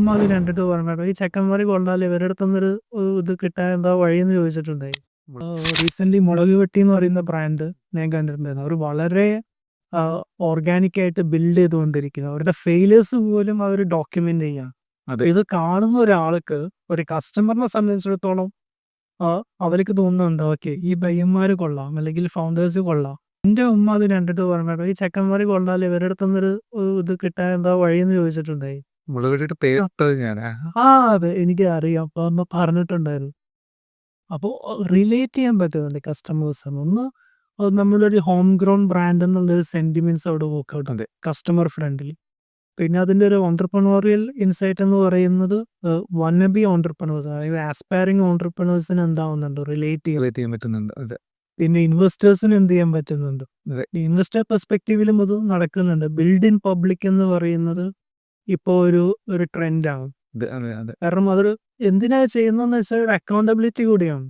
ഉമ്മ അത് കണ്ടിട്ട് പറഞ്ഞിട്ട് ഈ ചെക്കന്മാര് കൊണ്ടാൽ ഇവരുടെ അടുത്തുനിന്നൊരു ഇത് കിട്ടാൻ എന്താ വഴിയെന്ന് ചോദിച്ചിട്ടുണ്ടായി. റീസെന്റ് മുളക് വെട്ടി എന്ന് പറയുന്ന ബ്രാൻഡ് ഞാൻ കണ്ടിട്ടുണ്ടായിരുന്നു. അവർ വളരെ ഓർഗാനിക് ആയിട്ട് ബിൽഡ് ചെയ്തുകൊണ്ടിരിക്കുക. അവരുടെ ഫെയിലിയേഴ്സ് പോലും അവർ ഡോക്യുമെന്റ് ചെയ്യാം. അതെ ഇത് കാണുന്ന ഒരാൾക്ക്, ഒരു കസ്റ്റമറിനെ സംബന്ധിച്ചിടത്തോളം അവർക്ക് തോന്നുന്നുണ്ട്, ഓക്കെ ഈ പയ്യന്മാര് കൊള്ളാം അല്ലെങ്കിൽ ഫൗണ്ടേഴ്സ് കൊള്ളാം. എന്റെ ഉമ്മ അത് കണ്ടിട്ട് പറഞ്ഞിട്ട് ഈ ചെക്കന്മാര് കൊണ്ടാൽ ഇവരുടെ അടുത്തുനിന്നൊരു ഇത് കിട്ടാൻ എന്താ വഴിയെന്ന് ചോദിച്ചിട്ടുണ്ടായി. മുളക് വെട്ടിയുടെ പേരിട്ടത് ഞാനാ. അതെ, എനിക്ക് അറിയാം. അപ്പൊ അമ്മ പറഞ്ഞിട്ടുണ്ടായിരുന്നു. അപ്പോൾ റിലേറ്റ് ചെയ്യാൻ പറ്റുന്നുണ്ട് കസ്റ്റമേഴ്സിന്. ഒന്ന് നമ്മളൊരു ഹോം ഗ്രോൺ ബ്രാൻഡ് എന്നുള്ളൊരു സെന്റിമെന്റ്സ് അവിടെ വർക്ക്ഔട്ട് ഉണ്ട്, കസ്റ്റമർ ഫ്രണ്ട്ലി. പിന്നെ അതിൻ്റെ ഒരു ഓൺട്രപ്രണോറിയൽ ഇൻസൈറ്റ് എന്ന് പറയുന്നത് വണ്ണബി ഓൺട്രപ്രണേഴ്സ്, അതായത് ആസ്പയറിംഗ് ഓൺട്രപ്രണേഴ്സിന് എന്താവുന്നുണ്ട്, റിലേറ്റ് ചെയ്യാൻ. റിലേറ്റ് ചെയ്യാൻ പറ്റുന്നുണ്ട്. അതെ പിന്നെ ഇൻവെസ്റ്റേഴ്സിന് എന്ത് ചെയ്യാൻ പറ്റുന്നുണ്ട്. അതെ ഇൻവെസ്റ്റർ പെർസ്പെക്റ്റീവിലും അത് നടക്കുന്നുണ്ട്. ബിൽഡ് ഇൻ പബ്ലിക് എന്ന് പറയുന്നത് ഇപ്പോൾ ഒരു ട്രെൻഡാണ്. അതെ അതെ അതെ കാരണം അതൊരു എന്തിനാ ചെയ്യുന്നതെന്ന് വെച്ചാൽ ഒരു അക്കൗണ്ടബിലിറ്റി കൂടിയാണ്.